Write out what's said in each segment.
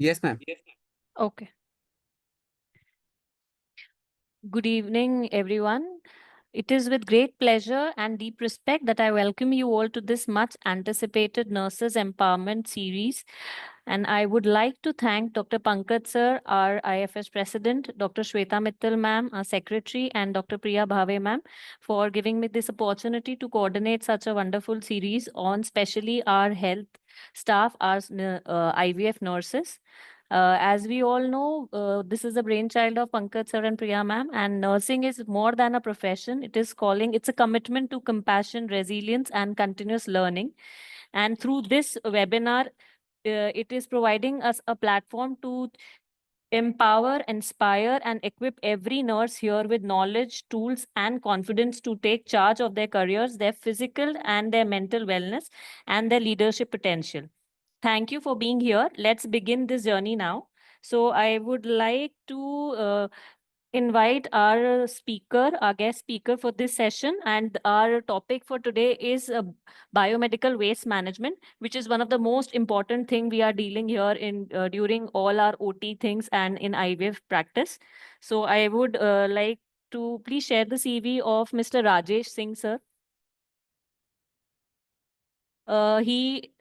Yes, ma'am. Okay. Good evening, everyone. It is with great pleasure and deep respect that I welcome you all to this much anticipated Nurses Empowerment series. And I would like to thank Dr. Pankaj sir, our IFS president, Dr. Shweta Mittal ma'am, our secretary, and Dr. Priya Bhave ma'am for giving me this opportunity to coordinate such a wonderful series on specially our health staff, our IVF nurses. As we all know, this is the brainchild of Pankaj sir and Priya ma'am, and nursing is more than a profession. It's a commitment to compassion, resilience, and continuous learning. And through this webinar, it is providing us a platform to empower, inspire, and equip every nurse here with knowledge, tools, and confidence to take charge of their careers, their physical and their mental wellness, and their leadership potential. Thank you for being here. Let's begin this journey now. So, I would like to invite our speaker, our guest speaker for this session. And our topic for today is biomedical waste management, which is one of the most important thing we are dealing here in during all our OT things and in IVF practice. So, I would like to please share the CV of Mr. Rajesh Singh, sir. He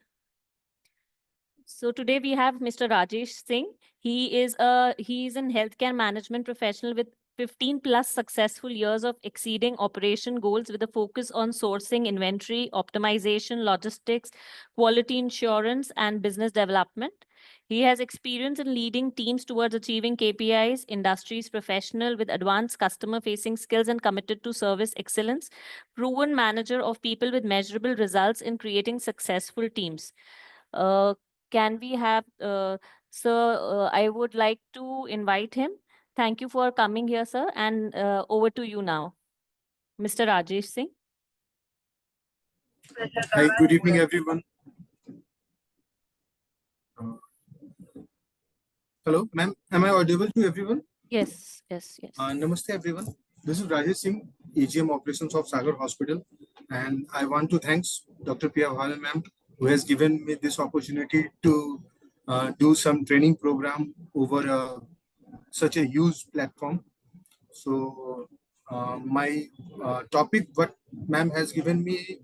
So today we have Mr. Rajesh Singh. He is an healthcare management professional with 15 plus successful years of exceeding operation goals with a focus on sourcing, inventory, optimization, logistics, quality insurance, and business development. He has experience in leading teams towards achieving KPIs, industries professional with advanced customer facing skills and committed to service excellence, proven manager of people with measurable results in creating successful teams. Uh, can we have, sir? I would like to invite him. Thank you for coming here, sir. And over to you now, Mr. Rajesh Singh. Hi, good evening, everyone. Uh, Hello, ma'am. Am I audible to everyone? Yes, yes, yes. Namaste, everyone. This is Rajesh Singh, AGM Operations of Sagar Hospital, and I want to thanks Dr. Priya Bhave, ma'am, who has given me this opportunity to do some training program over such a huge platform. So, my topic, what ma'am has given me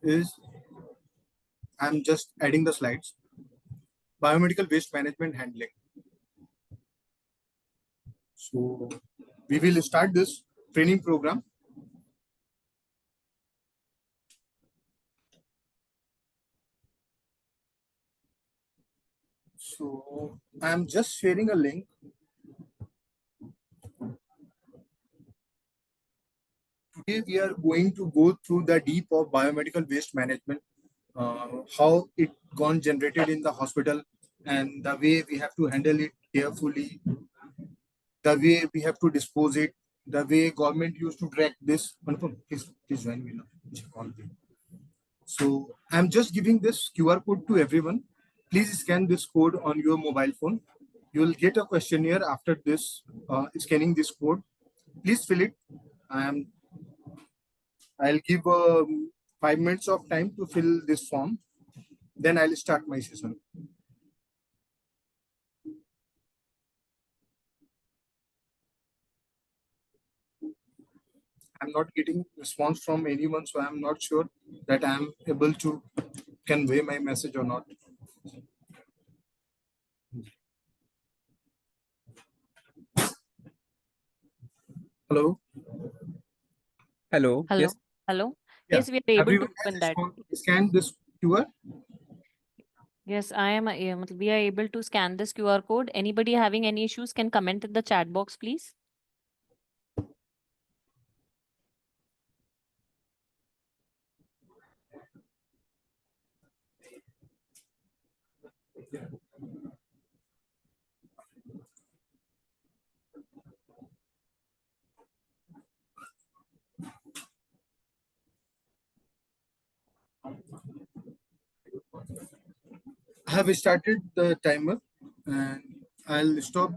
is, I'm just adding the slides. Biomedical waste management handling. So we will start this training program. So I'm just sharing a link. Today we are going to go through the deep of biomedical waste management, how it gone generated in the hospital, and the way we have to handle it carefully, the way we have to dispose it, the way government used to track this. Anupam, please join me now. So I'm just giving this QR code to everyone. Please scan this code on your mobile phone. You will get a questionnaire after this scanning this code. Please fill it. Um, I'll give 5 minutes of time to fill this form. Then I'll start my session. I'm not getting response from anyone, so I'm not sure that I'm able to convey my message or not. Hello. Hello. Hello. Yes. Hello. Yeah. Yes, we are able to Everyone open has that. scanned this QR. Yes, I am. We are able to scan this QR code. Anybody having any issues can comment in the chat box, please. I have started the timer and I'll stop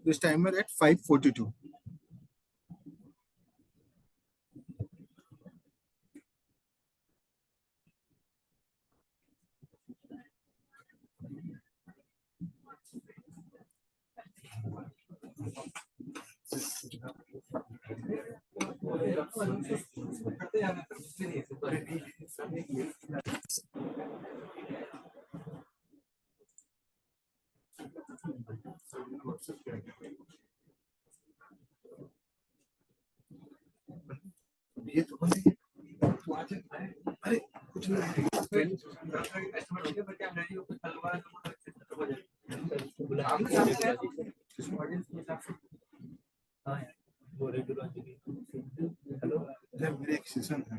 this timer at 5:42. ये तो बंद है। तू आज अरे कुछ नहीं मेरे एक सेशन है।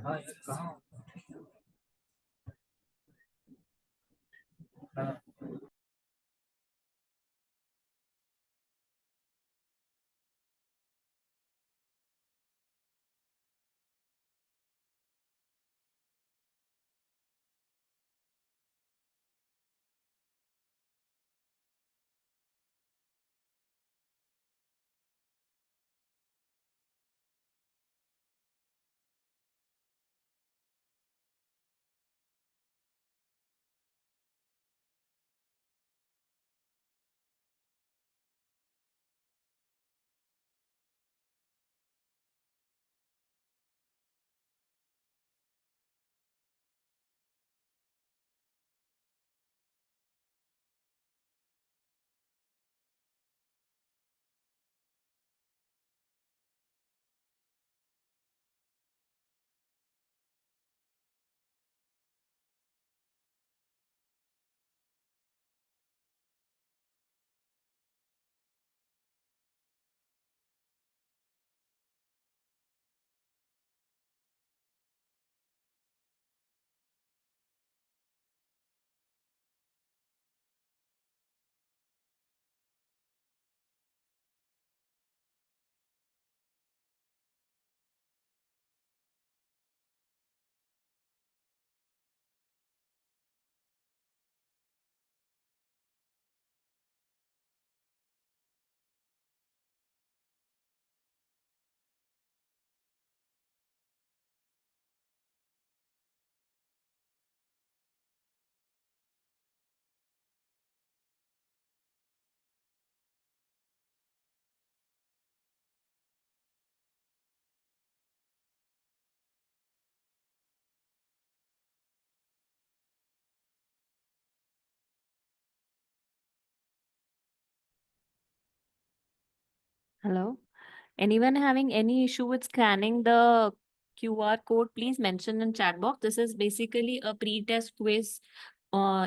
Hello. Anyone having any issue with scanning the QR code, please mention in chat box. This is basically a pre-test quiz.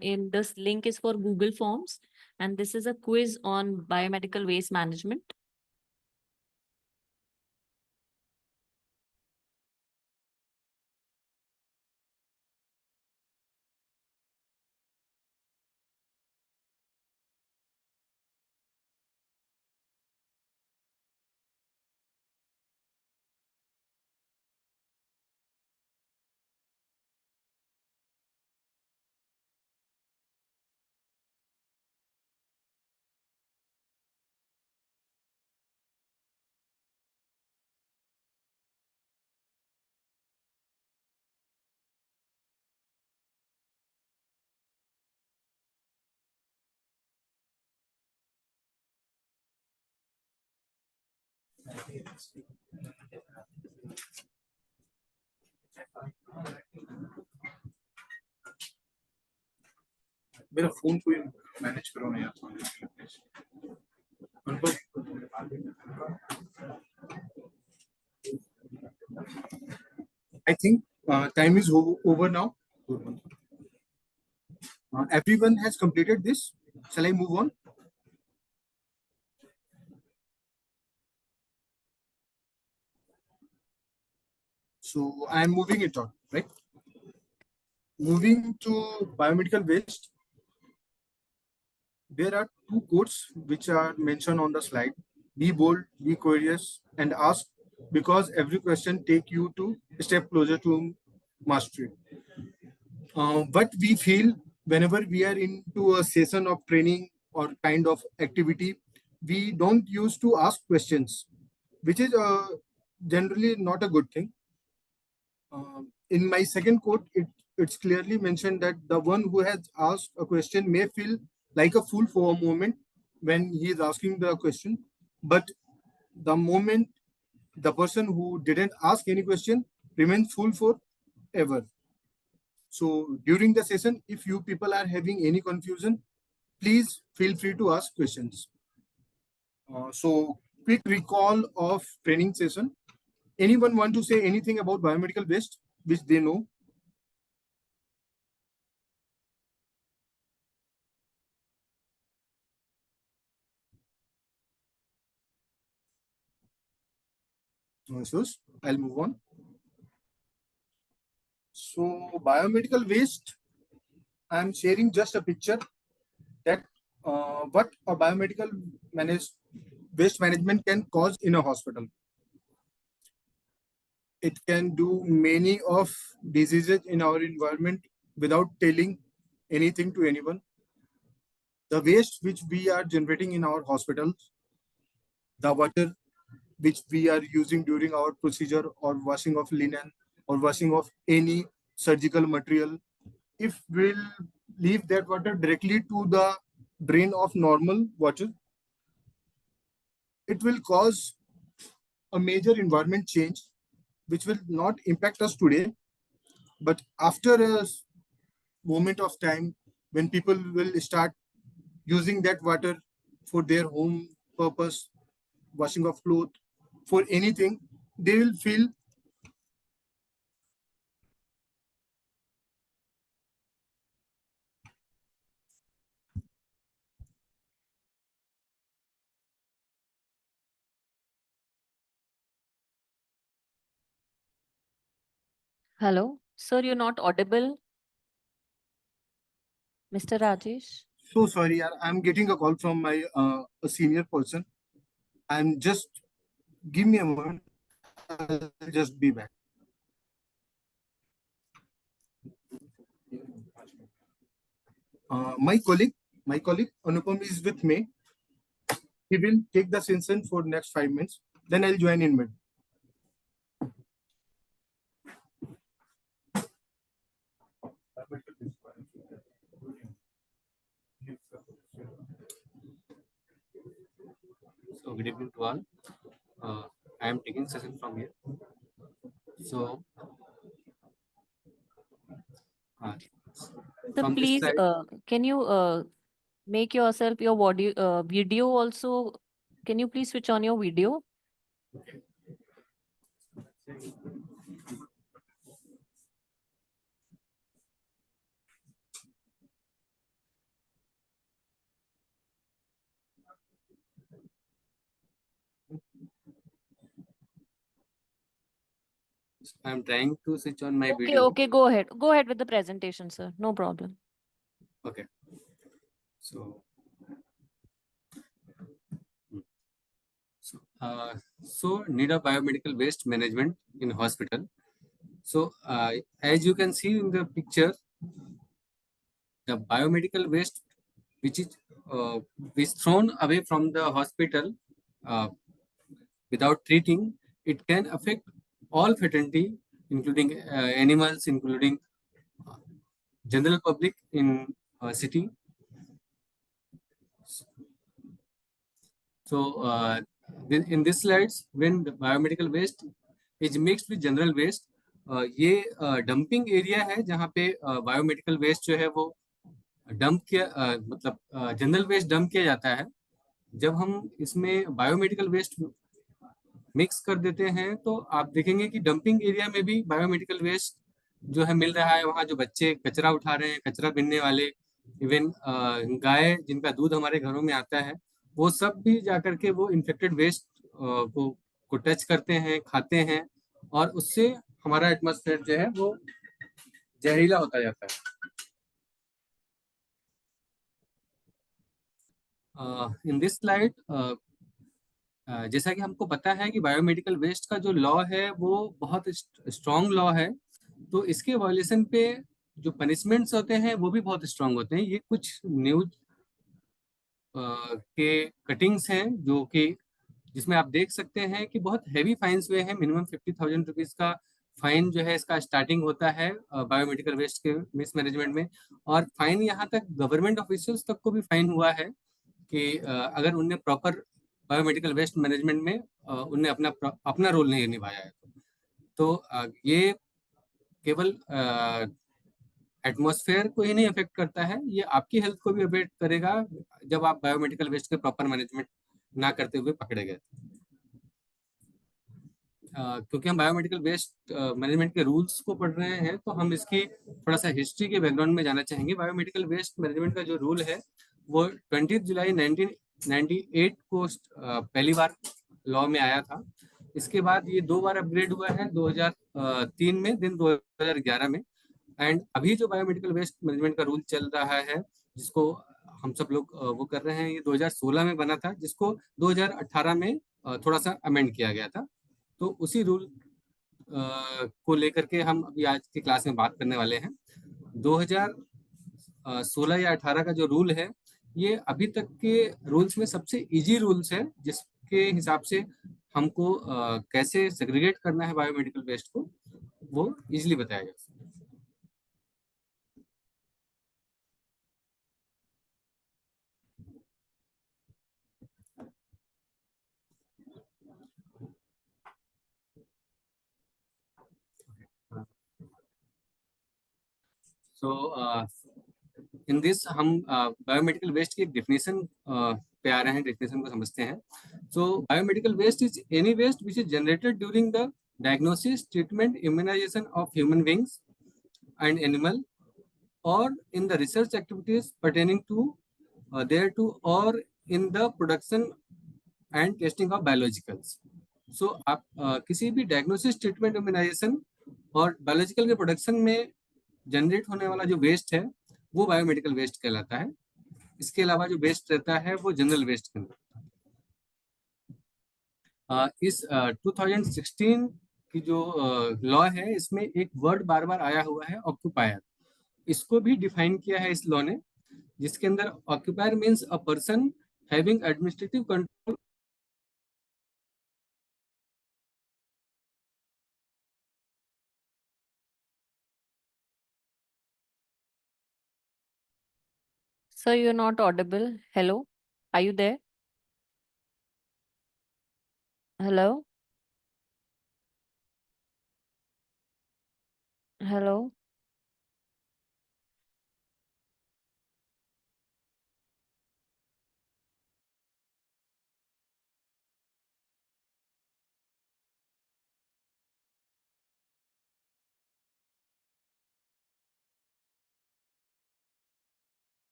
In this link is for Google Forms, and this is a quiz on biomedical waste management. मेरा phone कोई manage करो ना यार। I think time is over now. Everyone has completed this. Shall I move on? So I am moving it on, right? Moving to biomedical waste. There are two quotes which are mentioned on the slide. Be bold, be curious, and ask, because every question take you to a step closer to mastery. But we feel whenever we are into a session of training or kind of activity, we don't used to ask questions, which is generally not a good thing. In my second quote, it's clearly mentioned that the one who has asked a question may feel like a fool for a moment when he is asking the question. but the moment the person who didn't ask any question remains full forever. So during the session, if you people are having any confusion, please feel free to ask questions. So quick recall of training session. Anyone want to say anything about biomedical waste which they know? No issues. I'll move on. So biomedical waste, I'm sharing just a picture that what a biomedical waste management can cause in a hospital. It can do many of diseases in our environment without telling anything to anyone. The waste which we are generating in our hospitals, the water which we are using during our procedure or washing of linen or washing of any surgical material, if we'll leave that water directly to the drain of normal water, it will cause a major environment change which will not impact us today, but after a moment of time when people will start using that water for their home purpose, washing of clothes, for anything, they will feel Hello, sir, you're not audible. Mr. Rajesh? so sorry. I'm getting a call from my a senior person. I'm just give me a moment. I'll just be back. My colleague Anupam is with me. He will take the session for next 5 minutes. Then I'll join in mid. So good evening to all. I am taking session from here. So Sir, from this please, slide, can you make yourself your body video also? Can you please switch on your video? I am trying to switch on my Okay, video. okay, go ahead. Go ahead with the presentation, sir. No problem. Okay. So, so need of biomedical waste management in hospital. So as you can see in the picture, the biomedical waste which is thrown away from the hospital uh, without treating, it can affect all fraternity, including animals, including general public in city. So in this slides, when the biomedical waste is mixed with general waste, ये dumping area है जहाँ पे biomedical waste जो है वो dump किया मतलब general waste dump किया जाता है. जब हम इसमें बायोमेडिकल वेस्ट मिक्स कर देते हैं तो आप देखेंगे कि डंपिंग एरिया में भी बायोमेडिकल वेस्ट जो है मिल रहा है. वहाँ जो बच्चे कचरा उठा रहे हैं, कचरा बीनने वाले, इवन गाय जिनका दूध हमारे घरों में आता है, वो सब भी जाकर के वो इन्फेक्टेड वेस्ट को टच करते हैं, खाते हैं, और उससे हमारा एटमॉस्फेयर जो है वो जहरीला होता जाता है. इन दिस स्लाइड जैसा कि हमको पता है कि बायोमेडिकल वेस्ट का जो लॉ है वो बहुत स्ट्रॉन्ग लॉ है, तो इसके वायलेशन पे जो पनिशमेंट्स होते हैं वो भी बहुत स्ट्रॉन्ग होते हैं. ये कुछ न्यूज के कटिंग्स हैं जो कि जिसमें आप देख सकते हैं कि बहुत हैवी फाइन्स हुए हैं. मिनिमम 50,000 रुपीज का फाइन जो है इसका स्टार्टिंग होता है बायोमेडिकल वेस्ट के मिसमैनेजमेंट में, और फाइन यहाँ तक गवर्नमेंट ऑफिशियल्स तक को भी फाइन हुआ है कि अगर उनने प्रॉपर बायोमेडिकल वेस्ट मैनेजमेंट में उनने अपना रोल नहीं निभाया है। तो ये केवल एटमॉस्फेयर को ही नहीं अफेक्ट करता है, ये आपकी हेल्थ को भी अफेक्ट करेगा जब आप बायोमेडिकल वेस्ट के प्रॉपर मैनेजमेंट ना करते हुए पकड़े गए। क्योंकि हम बायोमेडिकल वेस्ट मैनेजमेंट के रूल्स को पढ़ रहे हैं, तो हम इसकी थोड़ा सा हिस्ट्री के बैकग्राउंड में जाना चाहेंगे। बायोमेडिकल वेस्ट मैनेजमेंट का जो रूल है वो 20 जुलाई 1998 को पहली बार लॉ में आया था। इसके बाद ये 2 बार अपग्रेड हुआ है, 2003 में, दिन 2011 में। एंड अभी जो बायोमेडिकल वेस्ट मैनेजमेंट का रूल चल रहा है, जिसको हम सब लोग वो कर रहे हैं, ये 2016 में बना था, जिसको 2018 में थोड़ा सा अमेंड किया गया था। तो उसी रूल को लेकर के हम अभी आज की क्लास में बात करने वाले हैं। 2016 या 18 का जो रूल है, ये अभी तक के रूल्स में सबसे इजी रूल्स है, जिसके हिसाब से हमको कैसे सेग्रीगेट करना है बायोमेडिकल वेस्ट को, वो इजीली बताया जा सकता है। सो इन दिस हम बायोमेडिकल वेस्ट की एक डेफिनेशन पे आ रहे हैं, डेफिनेशन को समझते हैं। So biomedical waste is any waste which is generated during the diagnosis, treatment, immunization of human beings and animal, or in the research activities pertaining to thereto, or in the production and testing of biologicals. So आप किसी भी diagnosis, treatment, immunisation और biological के production में generate होने वाला जो waste है वो बायोमेडिकल वेस्ट कहलाता है। इसके अलावा जो वेस्ट रहता है वो जनरल वेस्ट कहलाता है। इस 2016 की जो लॉ है, इसमें एक वर्ड बार बार आया हुआ है, ऑक्यूपायर। इसको भी डिफाइन किया है इस लॉ ने, जिसके अंदर occupier means a person having administrative control. Sir, you're not audible. Hello? Are you there? Hello? Hello?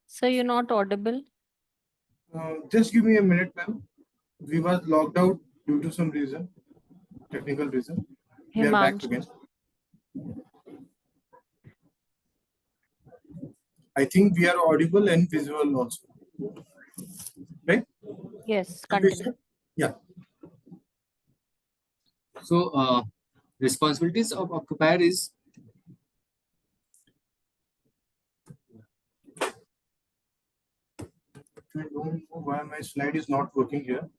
Sir, you're not audible. Just give me a minute, ma'am. We was logged out due to some reason, technical reason. We are back Himanshu. again. I think we are audible and visual also. Right? Yes, continue. Yeah. So responsibilities of occupier is I don't know why my slide is not working here.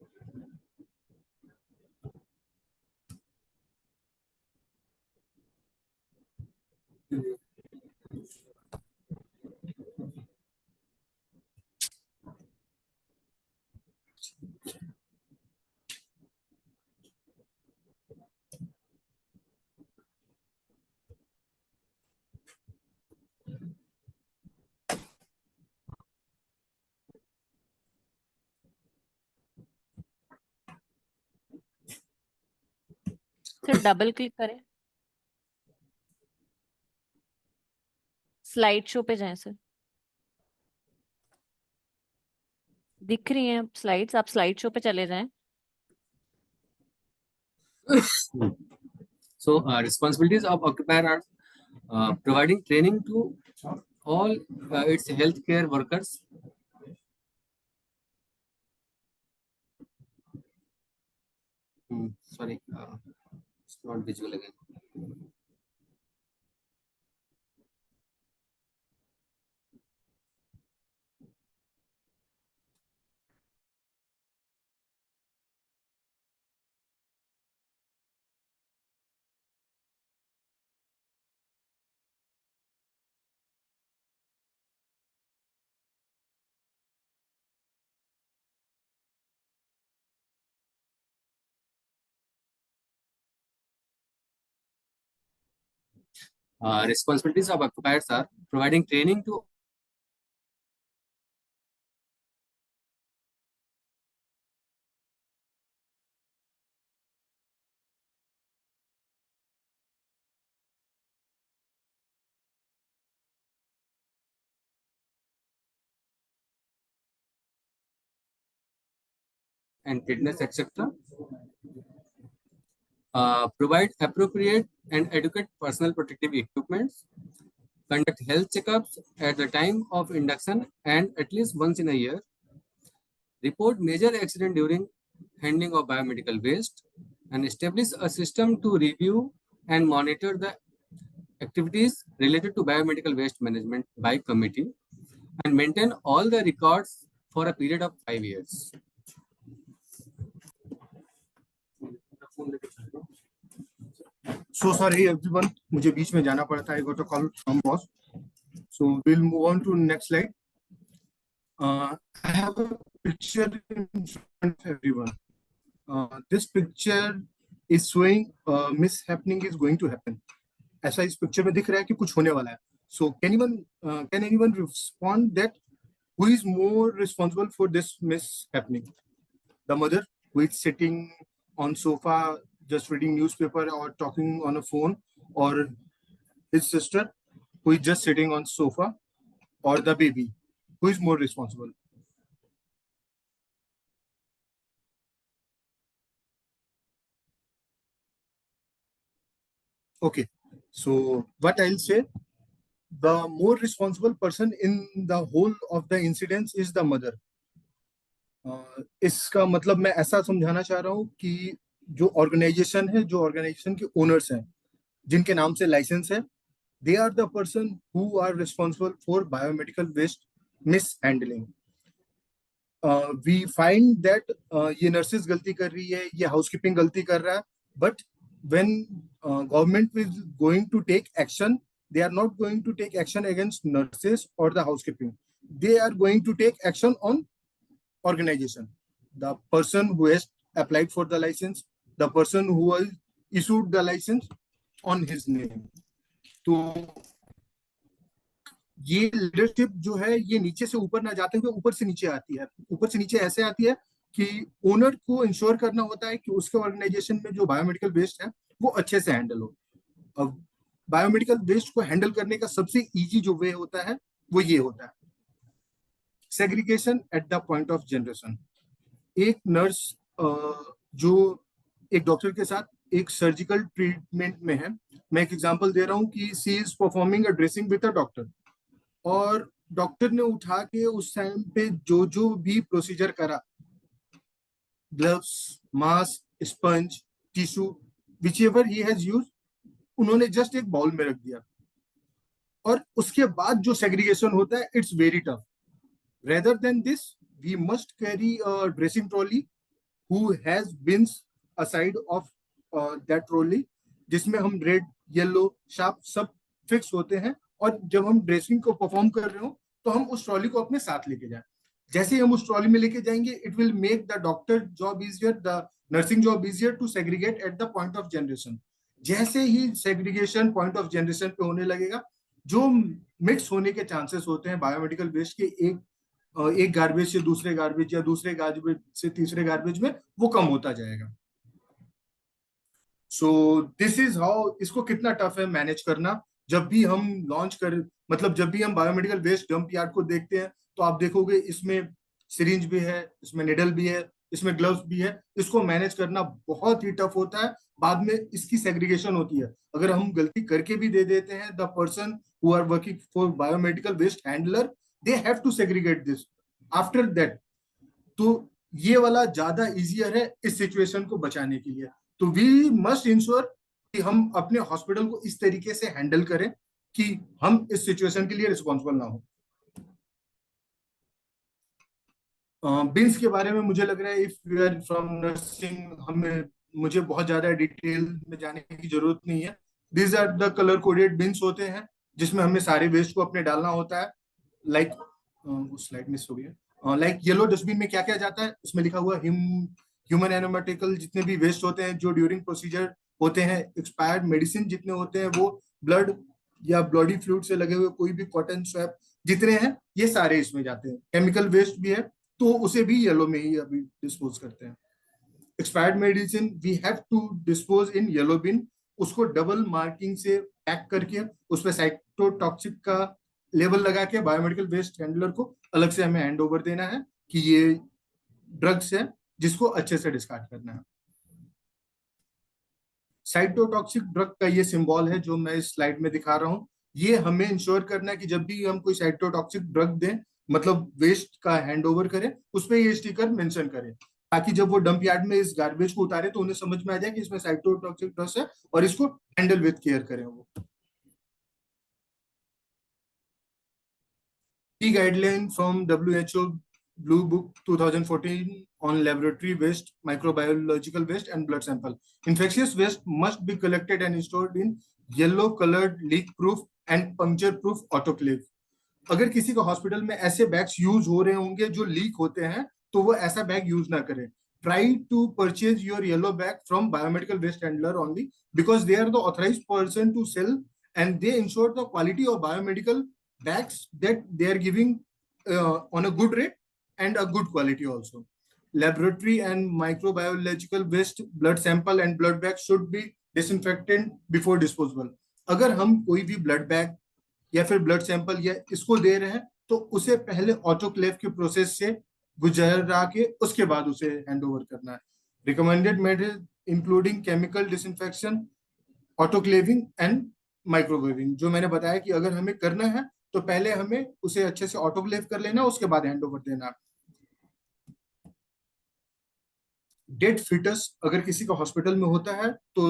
Sir double click करें, slide show पे जाएं sir. दिख रही हैं slides, आप slide show पे चले जाएं। so responsibilities of occupier are providing training to all its healthcare workers. Sorry, it's not visual again. responsibilities of occupiers are providing training to and fitness, etc. Provide appropriate and adequate personal protective equipments, conduct health checkups at the time of induction and at least once in a year, report major accident during handling of biomedical waste, and establish a system to review and monitor the activities related to biomedical waste management by committee, and maintain all the records for a period of 5 years. So sorry everyone, मुझे बीच में जाना पड़ा था. I got a call from boss. So we'll move on to next slide. I have a picture in front of everyone. This picture is showing mishappening is going to happen. ऐसा इस picture में दिख रहा है कि कुछ होने वाला है. So can anyone respond that who is more responsible for this mishappening? The mother who is sitting on sofa just reading newspaper or talking on a phone, or his sister who is just sitting on sofa, or the baby? Who is more responsible? Okay, so what I'll say, the more responsible person in the whole of the incidents is the mother. इसका मतलब मैं ऐसा समझाना चाह रहा हूँ कि जो ऑर्गेनाइजेशन है, जो ऑर्गेनाइजेशन के ओनर्स हैं, जिनके नाम से लाइसेंस है, they are the person who are responsible for biomedical waste mishandling. We find that ये nurses गलती कर रही है, ये housekeeping गलती कर रहा है, but when government is going to take action, they are not going to take action against nurses or the housekeeping. They are going to take action on organization, the person who has applied for the license, the person who has issued the license on his name. तो ये leadership जो है ये नीचे से ऊपर ना जाते हुए ऊपर से नीचे आती है. ऊपर से नीचे ऐसे आती है कि ओनर को इंश्योर करना होता है कि उसके ऑर्गेनाइजेशन में जो बायोमेडिकल वेस्ट है वो अच्छे से हैंडल हो. अब बायोमेडिकल वेस्ट को हैंडल करने का सबसे इजी जो वे होता है वो ये होता है, segregation eight the point of generation. एक नर्स जो एक डॉक्टर के साथ एक सर्जिकल ट्रीटमेंट में है, मैं एक एग्जांपल दे रहा हूँ कि she is performing a dressing with a doctor, और डॉक्टर ने उठा के उस टाइम पे जो भी प्रोसीजर करा, gloves, mask, sponge, tissue, whichever he has used, उन्होंने जस्ट एक बाउल में रख दिया. और उसके बाद जो सेग्रीगेशन होता है it's very tough. Rather than this, we must carry a dressing trolley who has bins aside of that trolley, जिसमें हम रेड, येलो, शार्प सब फिक्स होते हैं, और जब हम ड्रेसिंग को परफॉर्म कर रहे हो तो हम उस ट्रॉली को अपने साथ लेके जाएं. जैसे ही हम उस ट्रॉली में लेके जाएंगे, it will make the doctor job easier, the nursing job easier to segregate at the point of generation. जैसे ही सेग्रीगेशन पॉइंट ऑफ जनरेशन पे होने लगेगा, जो मिक्स होने के चांसेस होते हैं बायोमेडिकल वेस्ट के एक गार्बेज से दूसरे गार्बेज या दूसरे गार्बेज से तीसरे गार्बेज में, वो कम होता जाएगा. सो दिस इज हाउ, इसको कितना टफ है मैनेज करना. जब भी हम लॉन्च कर, मतलब जब भी हम बायोमेडिकल वेस्ट डंप यार्ड को देखते हैं तो आप देखोगे इसमें सिरिंज भी है, इसमें निडल भी है, इसमें ग्लव्स भी है. इसको मैनेज करना बहुत ही टफ होता है. बाद में इसकी सेग्रीगेशन होती है. अगर हम गलती करके भी दे देते हैं, the person who are working for biomedical waste handler, they have to segregate this after that. तो ये वाला ज्यादा इजियर है इस सिचुएशन को बचाने के लिए. तो we must ensure कि हम अपने हॉस्पिटल को इस तरीके से हैंडल करें कि हम इस सिचुएशन के लिए रिस्पॉन्सिबल ना हो. बिन्स के बारे में मुझे लग रहा है, if we are from nursing, मुझे बहुत ज्यादा डिटेल में जाने की जरूरत नहीं है. These are the colour coded bins होते हैं जिसमें हमें सारे वेस्ट को अपने डालना होता है. लाइक स्लाइड मिस हो गया. लाइक येलो डस्टबिन में क्या क्या जाता है, उसमें लिखा हुआ ह्यूमन एनाटॉमिकल जितने भी वेस्ट होते हैं जो ड्यूरिंग प्रोसीजर होते हैं, एक्सपायर्ड मेडिसिन जितने होते हैं, वो ब्लड, या बॉडी फ्लूइड से लगे हुए कोई भी कॉटन स्वैप जितने हैं ये सारे इसमें जाते हैं। केमिकल वेस्ट भी है तो उसे भी येलो में ही अभी डिस्पोज करते हैं। Expired medicine we have to dispose in yellow bin, उसको डबल मार्किंग से पैक करके उस पर साइटोटॉक्सिक का लेबल लगा के बायोमेडिकल वेस्ट हैंडलर को अलग से हमें हैंड ओवर देना है कि ये ड्रग्स है जिसको अच्छे से डिस्कार्ड करना है। साइटोटॉक्सिक ड्रग का ये सिंबल है जो मैं इस स्लाइड में दिखा रहा हूँ। ये हमें इंश्योर करना है कि जब भी हम कोई साइटोटॉक्सिक ड्रग दें, मतलब वेस्ट का हैंड ओवर करें, उस पर ये स्टिकर मेंशन करें, ताकि जब वो डंप यार्ड में इस गार्बेज को उतारे तो उन्हें समझ में आ जाए कि इसमें साइटोटॉक्सिक ड्रग है और इसको हैंडल विथ केयर करें। वो key guideline from WHO Blue Book 2014 on laboratory waste, microbiological waste and blood sample. Infectious waste must be collected and stored in yellow colored leak proof and puncture proof autoclave. अगर किसी का hospital में ऐसे bags use हो रहे होंगे जो leak होते हैं तो वो ऐसा बैग यूज ना करें. Try to purchase your yellow bag from biomedical waste handler only because they are the authorized person to sell and they ensure the quality of biomedical bags that they are giving on a good rate and a good quality also. Laboratory and microbiological waste, blood sample and blood bag should be disinfected before disposal. अगर हम कोई भी blood bag या फिर blood sample या इसको दे रहे हैं तो उसे पहले ऑटोक्लेव के प्रोसेस से गुजरा के उसके बाद उसे हैंड ओवर करना है. Recommended method including chemical disinfection, autoclaving and microwaving. जो मैंने बताया कि अगर हमें करना है तो पहले हमें उसे अच्छे से ऑटोक्लेव कर लेना, उसके बाद हैंड ओवर देना. डेड फिटस अगर किसी का हॉस्पिटल में होता है तो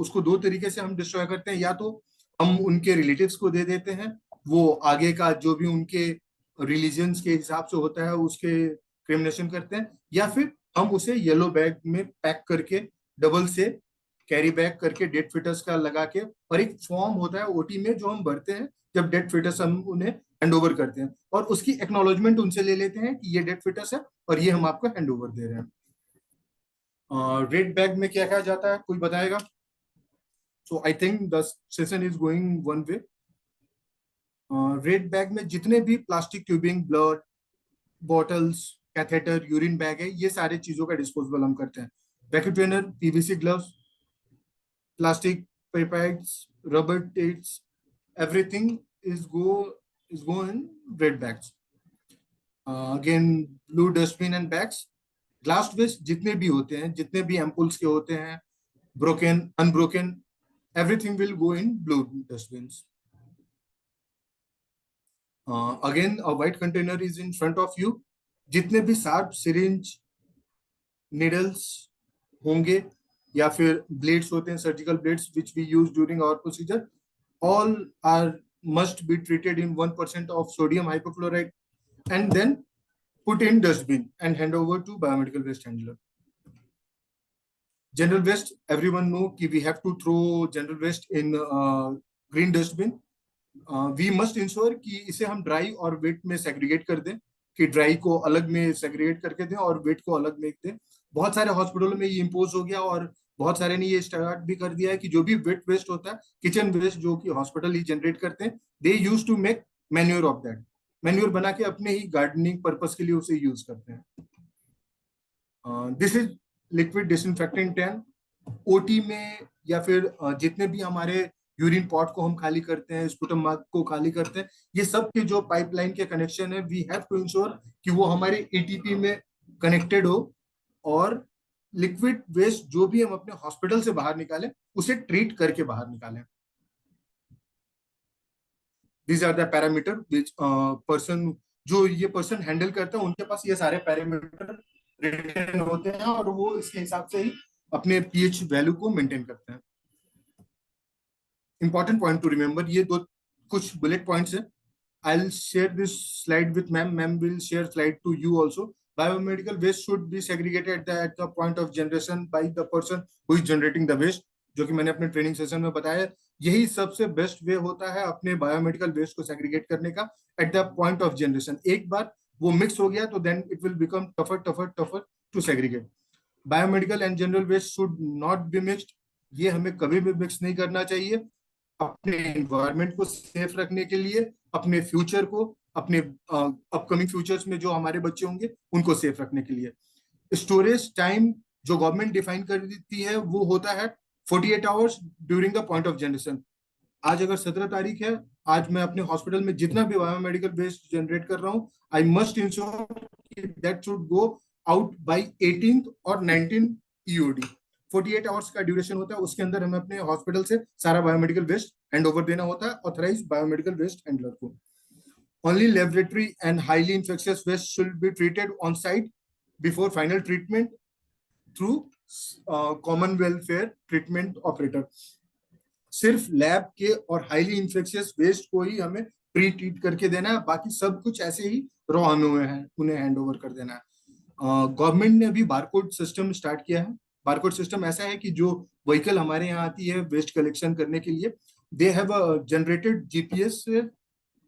उसको दो तरीके से हम डिस्ट्रॉय करते हैं. या तो हम उनके रिलेटिव्स को दे देते हैं, वो आगे का जो भी उनके रिलीजन्स के हिसाब से होता है उसके क्रिमिनेशन करते हैं, या फिर हम उसे येलो बैग में पैक करके डबल से कैरी बैग करके डेड फिटस का लगा के, और एक फॉर्म होता है ओटी में जो हम भरते हैं जब डेड फिटस हम उन्हें हैंड ओवर करते हैं, और उसकी एक्नॉलेजमेंट उनसे ले लेते हैं कि ये डेड फिटस है और ये हम आपको हैंड ओवर दे रहे हैं. रेड बैग में क्या क्या जाता है, कोई बताएगा? So I think the session is going one way. Red bag में जितने भी plastic tubing, blood bottles, catheter, urine bag है, ये सारे चीजों का डिस्पोजल हम करते हैं. Vacuum trainer, PVC gloves, plastic pipettes, rubber tapes, everything is go in red bags. Again blue dustbin and bags. Glass waste जितने भी होते हैं, जितने भी एम्पुल्स के होते हैं, broken, unbroken, everything will go in blue dustbins. Again a white container is in front of you. जितने भी शार्प सिरिंज, निडल्स होंगे या फिर ब्लेड्स होते हैं, surgical blades which we use during our procedure, all are must be treated in 1% of sodium hypochlorite and then put in dustbin and hand over to biomedical waste handler. General waste, everyone know कि we have to throw general waste in green dustbin. We must ensure कि इसे हम dry और wait में segregate कर दें, कि dry को अलग में सेग्रीगेट करके दें और वेट को अलग में दें. बहुत सारे हॉस्पिटलों में ये इम्पोज हो गया और बहुत सारे ने ये स्टार्ट भी कर दिया है कि जो भी वेट वेस्ट होता है, किचन वेस्ट जो कि हॉस्पिटल ही जनरेट करते हैं, they use to make manure of that. Manure बना के अपने ही गार्डनिंग पर्पस के लिए उसे यूज करते हैं. This is liquid disinfectant tank. OT में या फिर जितने भी हमारे यूरिन पॉट को हम खाली करते हैं, स्पुटम मार्ग को खाली करते हैं, ये सब के जो पाइपलाइन के कनेक्शन है, वी हैव टू इंश्योर कि वो हमारे एटीपी में कनेक्टेड हो, और लिक्विड वेस्ट जो भी हम अपने हॉस्पिटल से बाहर निकालें उसे ट्रीट करके बाहर निकालें. These are the parameter which person, जो ये पर्सन हैंडल करता है, उनके पास ये सारे पैरामीटर रिटन होते हैं और वो इसके हिसाब से ही अपने पीएच वैल्यू को मेंटेन करते हैं. इंपॉर्टेंट पॉइंट टू रिमेंबर, ये दो कुछ बुलेट पॉइंट्स है. I will share this slide with ma'am, ma'am will share slide to you also. Biomedical waste should be segregated at the point of generation by the person who is generating the waste, जो कि मैंने अपने training session में बताया. यही सबसे best way होता है अपने बायोमेडिकल वेस्ट को सेग्रीगेट करने का, at the point of generation. एक बार वो मिक्स हो गया तो then it will become tougher tougher tougher to segregate. Biomedical and general waste should not be mixed. ये हमें कभी भी मिक्स नहीं करना चाहिए. अपने एनवायरनमेंट को सेफ रखने के लिए, अपने फ्यूचर को, अपने अपकमिंग फ्यूचर्स में जो हमारे बच्चे होंगे उनको सेफ रखने के लिए। स्टोरेज टाइम जो गवर्नमेंट डिफाइन कर देती है वो होता है 48 hours during the point of generation. आज अगर 17 तारीख है, आज मैं अपने हॉस्पिटल में जितना भी बायोमेडिकल वेस्ट जनरेट कर रहा हूँ, I must ensure that should go out by 18th और 19th ईओडी। 48 आवर्स का ड्यूरेशन होता है, उसके अंदर हमें अपने हॉस्पिटल से सारा बायोमेडिकल वेस्ट हैंड ओवर देना होता है ऑथराइज बायोमेडिकल वेस्ट हैंडलर को। Only laboratory and highly infectious waste should be treated on site before final treatment through common welfare treatment operator. सिर्फ लैब के और हाईली इन्फेक्शियस वेस्ट को ही हमें pre treat करके देना है, बाकी सब कुछ ऐसे ही रॉ हमें उन्हें हैंड ओवर कर देना है। गवर्नमेंट ने अभी बारकोड सिस्टम स्टार्ट किया है। बारकोड सिस्टम ऐसा है कि जो व्हीकल हमारे यहाँ आती है वेस्ट कलेक्शन करने के लिए, दे हैव जनरेटेड जीपीएस,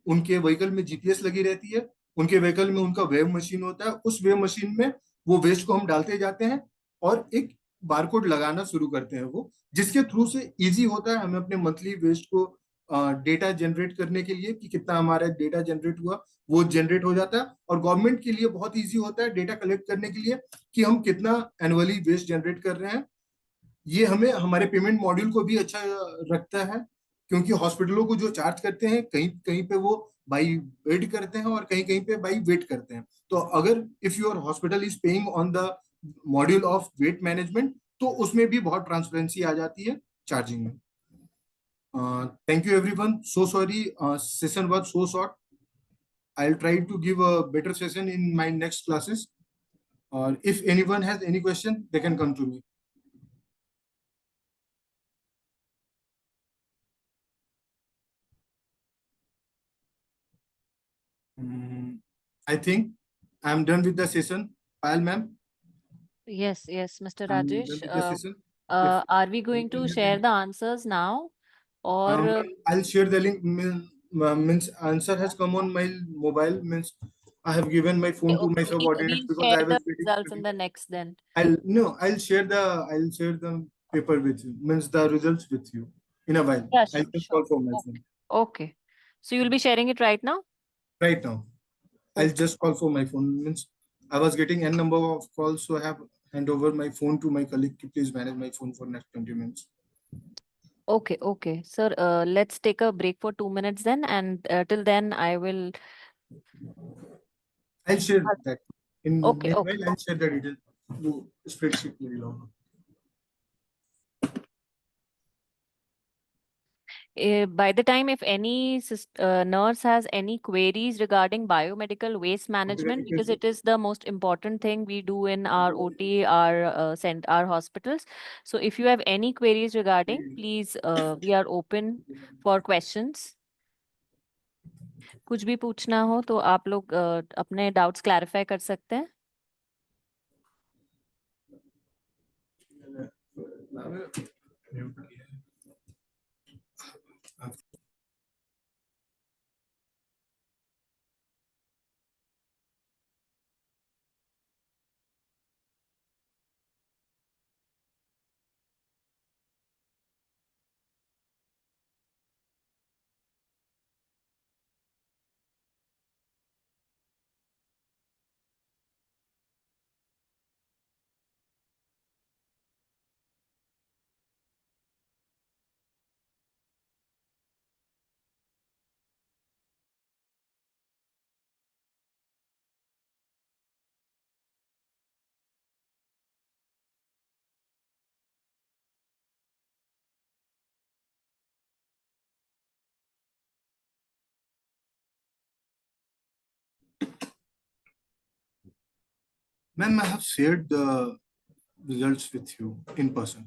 उनके व्हीकल में जीपीएस लगी रहती है, उनके व्हीकल में उनका वेव मशीन होता है, उस वेव मशीन में वो वेस्ट को हम डालते जाते हैं और एक बारकोड लगाना शुरू करते हैं वो, जिसके थ्रू से इजी होता है हमें अपने मंथली वेस्ट को डेटा जनरेट करने के लिए कि कितना हमारा डेटा जनरेट हुआ, वो जनरेट हो जाता है। और गवर्नमेंट के लिए बहुत इजी होता है डेटा कलेक्ट करने के लिए कि हम कितना एनुअली वेस्ट जनरेट कर रहे हैं। ये हमें हमारे पेमेंट मॉड्यूल को भी अच्छा रखता है, क्योंकि हॉस्पिटलों को जो चार्ज करते हैं कहीं कहीं पे वो बाई बेड करते हैं और कहीं कहीं पे बाई वेट करते हैं। तो अगर if your hospital is paying on the module of weight management, तो उसमें भी बहुत ट्रांसपेरेंसी आ जाती है चार्जिंग में। Thank you everyone, so sorry session was so short. I'll try to give a better session in my next classes, or if anyone has any question they can come to me. I think I'm done with the session. Payal ma'am, Yes, Mr. I'm done Rajesh. with the session. If Are we going to anyone has share any- the answers now? Or Ma'am, I'll share the link. Means answer has come on my mobile. Means I have given my phone to my okay, subordinates we'll because share I the was waiting. results in the next then. I'll share the paper with you. Means the results with you in a while. Yeah, I'll sure, just sure. call for my Okay. phone Okay. So you'll be sharing it right now? right now. I'll Okay. just call for my phone. Means I was getting n number of calls, so I have hand over my phone to my colleague. Please manage my phone for next 20 minutes. Okay. Sir, let's take a break for 2 minutes then, and till then I will. I'll share that. In Okay. meanwhile, I'll share the detail. वो spreadsheet मेरी लाऊंगा. By the time, if any nurse has any queries regarding biomedical waste management, because it is the most important thing we do in our OT, our hospitals. So if you have any queries regarding, please, we are open for questions. कुछ भी पूछना हो तो आप लोग अपने doubts clarify कर सकते हैं. Ma'am, I have shared the results with you in person.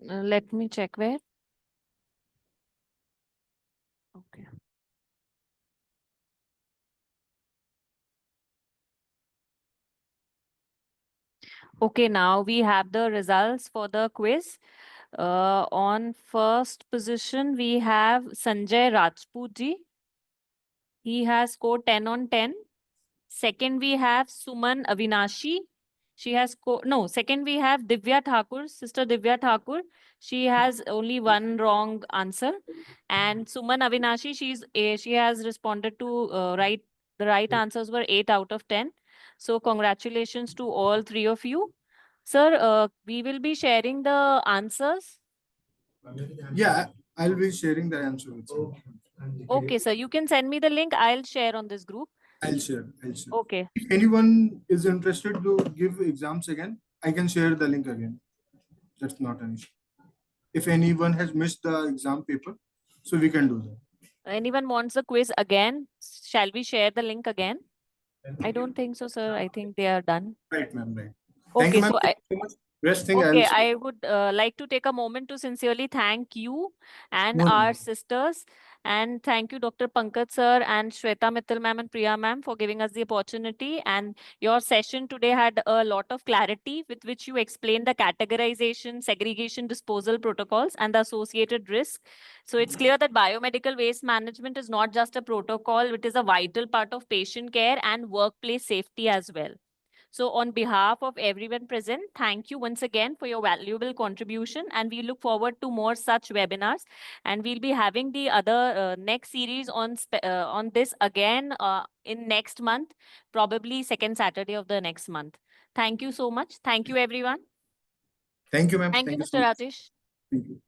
Let me check where. Okay. Okay, now we have the results for the quiz. On first position, we have Sanjay Rajput ji. He has scored 10 on 10. Second, we have Suman Avinashi. She has no. Second, we have Divya Thakur, Sister Divya Thakur. She has only one wrong answer. And Suman Avinashi, she has responded to the right answers were 8 out of 10. So congratulations to all three of you. Sir, we will be sharing the answers. Yeah, I'll be sharing the answer with you. Okay, sir, you can send me the link. I'll share on this group. I'll share. I'll share. Okay. If anyone is interested to give exams again, I can share the link again. That's not an issue. If anyone has missed the exam paper, so we can do that. Anyone wants the quiz again? Shall we share the link again? I don't think so, sir. I think they are done. Right, ma'am. Right. Thank you, Okay, ma'am. so Thank you so much. Rest thing okay, I'll I would like to take a moment to sincerely thank you and No, no, our no. sisters. And thank you, Dr. Pankaj sir and Shweta Mittal ma'am and Priya ma'am for giving us the opportunity. And your session today had a lot of clarity with which you explained the categorization, segregation, disposal protocols and the associated risk. So it's clear that biomedical waste management is not just a protocol, it is a vital part of patient care and workplace safety as well. So on behalf of everyone present, thank you once again for your valuable contribution, and we look forward to more such webinars. And we'll be having the other next series on this again in next month, probably second Saturday of the next month. Thank you so much. Thank you, everyone. Thank you, ma'am. Thank you, so Mr. much. Rajesh. Thank you.